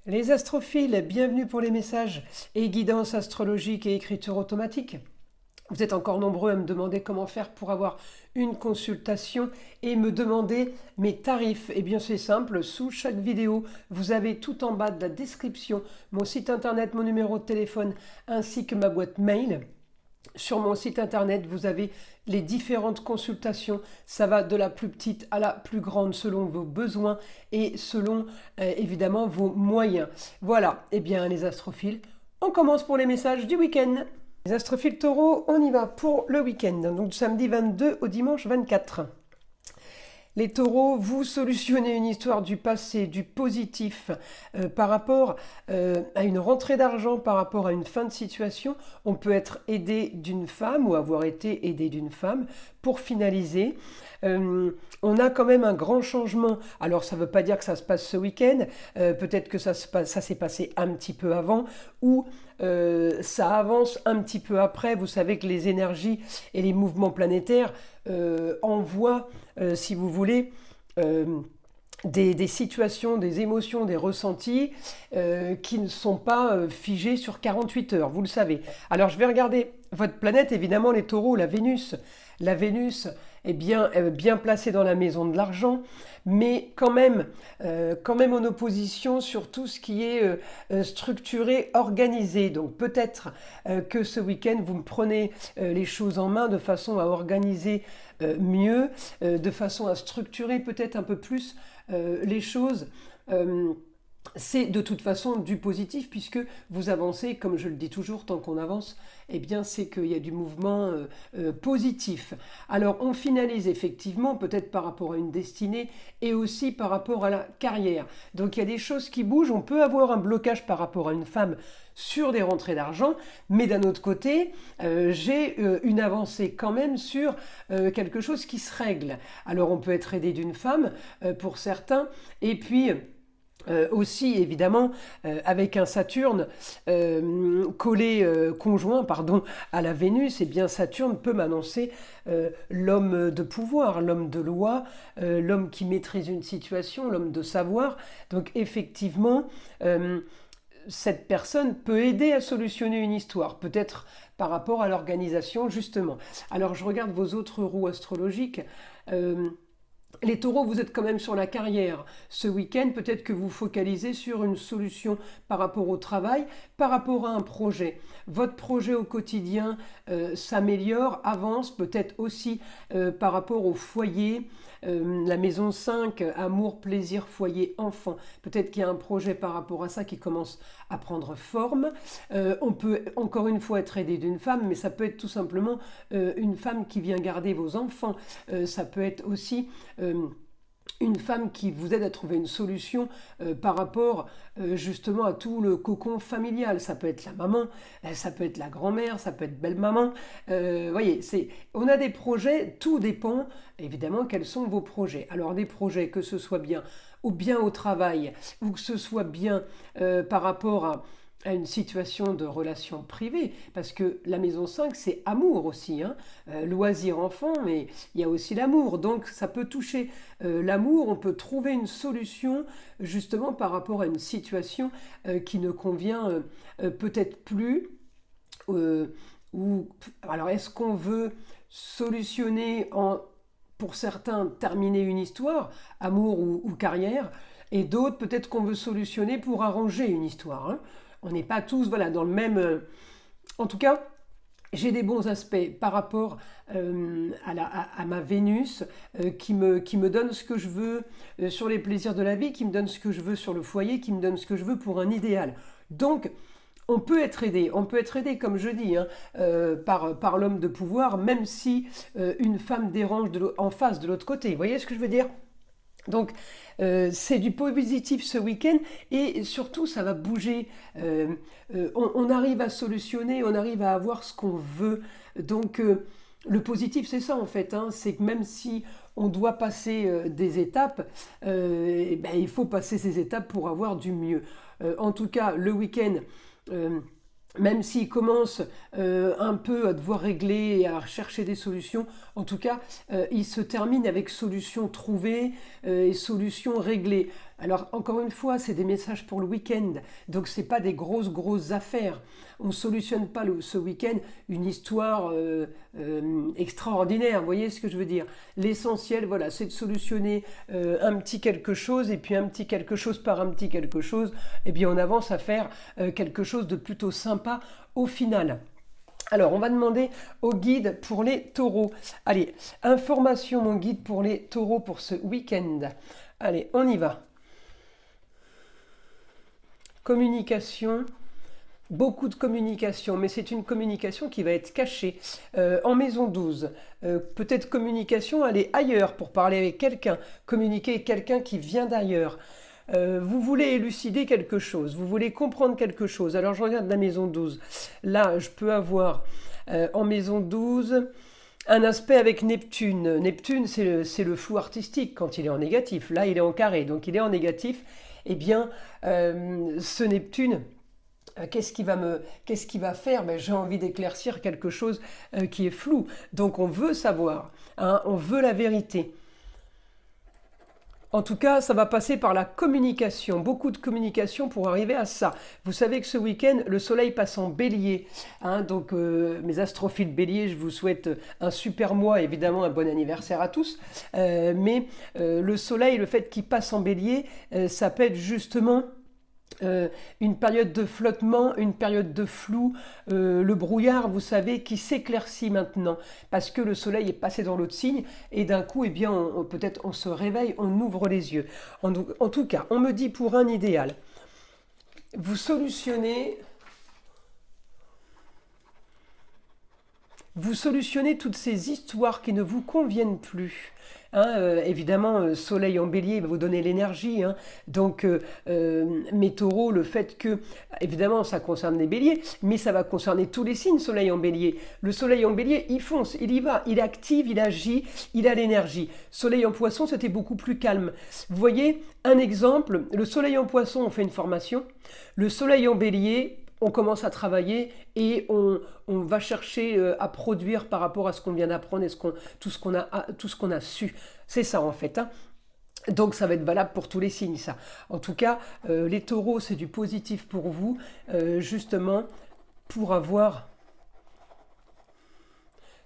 Les astrophiles, bienvenue pour les messages et guidances astrologiques et écriture automatique. Vous êtes encore nombreux à me demander comment faire pour avoir une consultation et me demander mes tarifs. Eh bien c'est simple, sous chaque vidéo, vous avez tout en bas de la description mon site internet, mon numéro de téléphone ainsi que ma boîte mail. Sur mon site internet, vous avez les différentes consultations. Ça va de la plus petite à la plus grande selon vos besoins et selon évidemment vos moyens. Voilà, eh bien les astrophiles, on commence pour les messages du week-end. Les astrophiles taureaux, on y va pour le week-end, donc du samedi 22 au dimanche 24. Les taureaux, vous solutionnez une histoire du passé, du positif, par rapport à une rentrée d'argent, par rapport à une fin de situation. On peut être aidé d'une femme ou avoir été aidé d'une femme pour finaliser. On a quand même un grand changement. Alors ça ne veut pas dire que ça se passe ce week-end, peut-être que ça s'est passé un petit peu avant ou ça avance un petit peu après. Vous savez que les énergies et les mouvements planétaires envoient, si vous voulez, des situations, des émotions, des ressentis qui ne sont pas figés sur 48 heures, vous le savez. Alors je vais regarder votre planète, évidemment les taureaux, la Vénus. La Vénus est bien placée dans la maison de l'argent, mais quand même en opposition sur tout ce qui est structuré, organisé. Donc peut-être que ce week-end, vous me prenez les choses en main de façon à organiser mieux, de façon à structurer peut-être un peu plus les choses. C'est de toute façon du positif puisque vous avancez, comme je le dis toujours, tant qu'on avance, eh bien c'est qu'il y a du mouvement positif. Alors on finalise effectivement peut-être par rapport à une destinée et aussi par rapport à la carrière. Donc il y a des choses qui bougent, on peut avoir un blocage par rapport à une femme sur des rentrées d'argent, mais d'un autre côté, j'ai une avancée quand même sur quelque chose qui se règle. Alors on peut être aidé d'une femme pour certains, et puis aussi évidemment avec un Saturne conjoint à la Vénus, et bien Saturne peut m'annoncer l'homme de pouvoir, l'homme de loi, l'homme qui maîtrise une situation, l'homme de savoir. Donc effectivement cette personne peut aider à solutionner une histoire, peut-être par rapport à l'organisation justement. Alors je regarde vos autres roues astrologiques. Les taureaux, vous êtes quand même sur la carrière. Ce week-end, peut-être que vous focalisez sur une solution par rapport au travail, par rapport à un projet. Votre projet au quotidien s'améliore, avance, peut-être aussi par rapport au foyer, la maison 5, amour, plaisir, foyer, enfant. Peut-être qu'il y a un projet par rapport à ça qui commence à prendre forme. On peut encore une fois être aidé d'une femme, mais ça peut être tout simplement une femme qui vient garder vos enfants. Ça peut être aussi une femme qui vous aide à trouver une solution par rapport justement à tout le cocon familial. Ça peut être la maman, ça peut être la grand-mère, ça peut être belle-maman. Voyez, on a des projets, tout dépend évidemment quels sont vos projets. Alors des projets, que ce soit bien ou bien au travail, ou que ce soit bien par rapport à une situation de relation privée, parce que la maison 5, c'est amour aussi, hein, loisir enfant, mais il y a aussi l'amour, donc ça peut toucher l'amour, on peut trouver une solution justement par rapport à une situation qui ne convient peut-être plus, ou alors est-ce qu'on veut solutionner pour certains terminer une histoire, amour ou carrière, et d'autres peut-être qu'on veut solutionner pour arranger une histoire, hein. On n'est pas tous dans le même... En tout cas, j'ai des bons aspects par rapport à ma Vénus qui me donne ce que je veux sur les plaisirs de la vie, qui me donne ce que je veux sur le foyer, qui me donne ce que je veux pour un idéal. Donc, on peut être aidé comme je dis, hein, par l'homme de pouvoir, même si une femme dérange en face de l'autre côté. Vous voyez ce que je veux dire ? Donc c'est du positif ce week-end et surtout ça va bouger. On arrive à solutionner, on arrive à avoir ce qu'on veut. Donc le positif c'est ça en fait, hein, c'est que même si on doit passer des étapes, il faut passer ces étapes pour avoir du mieux. En tout cas le week-end... même s'il commence un peu à devoir régler et à chercher des solutions, en tout cas, il se termine avec solutions trouvées et solutions réglées. Alors, encore une fois, c'est des messages pour le week-end, donc ce n'est pas des grosses affaires. On ne solutionne pas ce week-end une histoire extraordinaire, vous voyez ce que je veux dire? L'essentiel, voilà, c'est de solutionner un petit quelque chose, et puis un petit quelque chose par un petit quelque chose, et bien on avance à faire quelque chose de plutôt sympa au final. Alors, on va demander au guide pour les taureaux. Allez, information, mon guide pour les taureaux pour ce week-end. Allez, on y va. Communication, beaucoup de communication, mais c'est une communication qui va être cachée. En maison 12, peut-être communication, aller ailleurs pour parler avec quelqu'un, communiquer avec quelqu'un qui vient d'ailleurs. Vous voulez élucider quelque chose, vous voulez comprendre quelque chose. Alors je regarde la maison 12. Là, je peux avoir en maison 12 un aspect avec Neptune. Neptune, c'est le flou artistique quand il est en négatif. Là, il est en carré, donc il est en négatif. Eh bien, ce Neptune, qu'est-ce qu'il va faire? Ben, j'ai envie d'éclaircir quelque chose qui est flou. Donc on veut savoir, hein, on veut la vérité. En tout cas, ça va passer par la communication, beaucoup de communication pour arriver à ça. Vous savez que ce week-end, le soleil passe en bélier. Hein, donc, mes astrophiles béliers, je vous souhaite un super mois, évidemment un bon anniversaire à tous. Mais le soleil, le fait qu'il passe en bélier, ça peut être justement une période de flottement, une période de flou, le brouillard, vous savez, qui s'éclaircit maintenant, parce que le soleil est passé dans l'autre signe, et d'un coup, eh bien, peut-être on se réveille, on ouvre les yeux. En tout cas, on me dit pour un idéal, vous solutionnez toutes ces histoires qui ne vous conviennent plus. Hein, évidemment, soleil en bélier va vous donner l'énergie. Hein. Donc, mes taureaux, le fait que, évidemment, ça concerne les béliers, mais ça va concerner tous les signes, soleil en bélier. Le soleil en bélier, il fonce, il y va, il active, il agit, il a l'énergie. Soleil en poisson, c'était beaucoup plus calme. Vous voyez, un exemple, le soleil en poisson, on fait une formation. Le soleil en bélier, on commence à travailler et on va chercher à produire par rapport à ce qu'on vient d'apprendre et tout ce qu'on a su. C'est ça en fait. Hein. Donc ça va être valable pour tous les signes, ça. En tout cas, les taureaux, c'est du positif pour vous, justement, pour avoir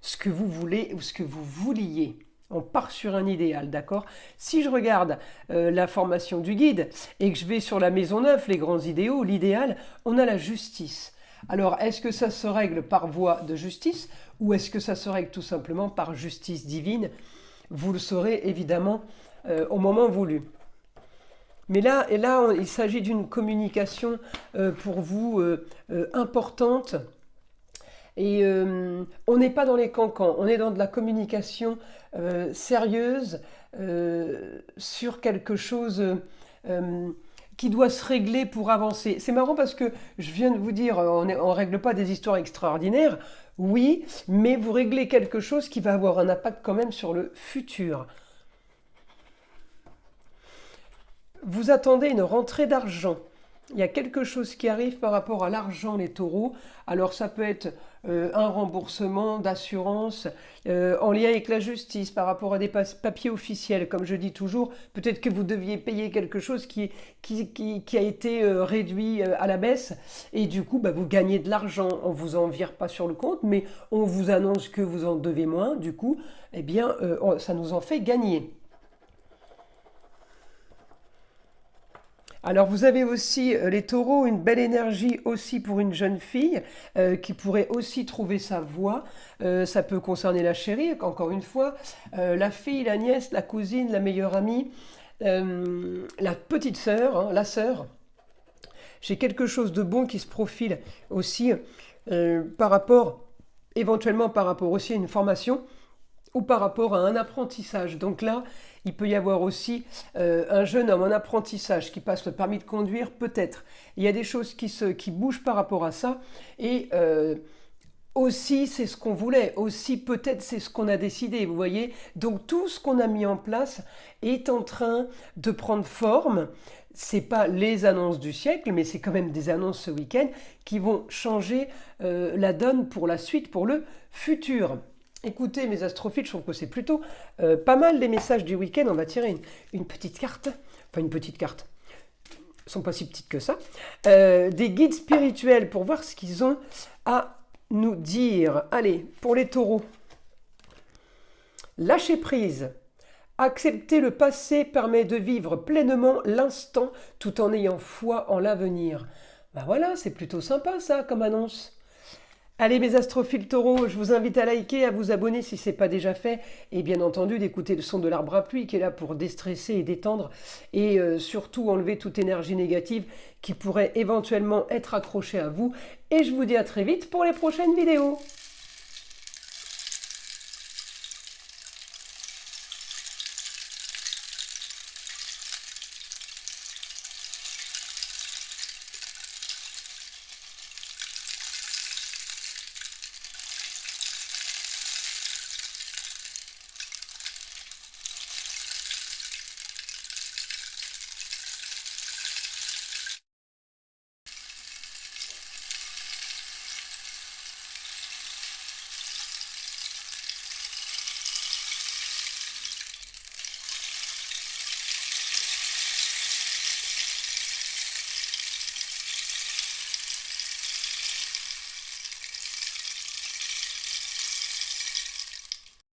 ce que vous voulez ou ce que vous vouliez. On part sur un idéal, d'accord? Si je regarde la formation du guide et que je vais sur la maison 9, les grands idéaux, l'idéal, on a la justice. Alors, est-ce que ça se règle par voie de justice ou est-ce que ça se règle tout simplement par justice divine? Vous le saurez évidemment au moment voulu. Mais là, il s'agit d'une communication pour vous importante. Et on n'est pas dans les cancans, on est dans de la communication sérieuse sur quelque chose qui doit se régler pour avancer. C'est marrant parce que je viens de vous dire, on ne règle pas des histoires extraordinaires, oui, mais vous réglez quelque chose qui va avoir un impact quand même sur le futur. Vous attendez une rentrée d'argent. Il y a quelque chose qui arrive par rapport à l'argent, les taureaux. Alors ça peut être un remboursement d'assurance en lien avec la justice par rapport à des papiers officiels. Comme je dis toujours, peut-être que vous deviez payer quelque chose qui a été réduit à la baisse et du coup, bah, vous gagnez de l'argent. On ne vous en vire pas sur le compte, mais on vous annonce que vous en devez moins. Du coup, eh bien, ça nous en fait gagner. Alors vous avez aussi les taureaux, une belle énergie aussi pour une jeune fille qui pourrait aussi trouver sa voie. Ça peut concerner la chérie, encore une fois, la fille, la nièce, la cousine, la meilleure amie, la petite sœur, hein, la sœur. J'ai quelque chose de bon qui se profile aussi éventuellement par rapport aussi à une formation ou par rapport à un apprentissage. Donc là, il peut y avoir aussi un jeune homme en apprentissage qui passe le permis de conduire, peut-être. Il y a des choses qui bougent par rapport à ça. Et aussi, c'est ce qu'on voulait. Aussi, peut-être, c'est ce qu'on a décidé, vous voyez. Donc, tout ce qu'on a mis en place est en train de prendre forme. C'est pas les annonces du siècle, mais c'est quand même des annonces ce week-end qui vont changer la donne pour la suite, pour le futur. Écoutez mes astrophiles, je trouve que c'est plutôt pas mal les messages du week-end. On va tirer une petite carte, enfin une petite carte, sont pas si petites que ça, des guides spirituels pour voir ce qu'ils ont à nous dire. Allez, pour les taureaux. Lâcher prise. Accepter le passé permet de vivre pleinement l'instant tout en ayant foi en l'avenir. Ben voilà, c'est plutôt sympa ça comme annonce. Allez mes astrophiles taureaux, je vous invite à liker, à vous abonner si ce n'est pas déjà fait, et bien entendu d'écouter le son de l'arbre à pluie qui est là pour déstresser et détendre, et surtout enlever toute énergie négative qui pourrait éventuellement être accrochée à vous. Et je vous dis à très vite pour les prochaines vidéos.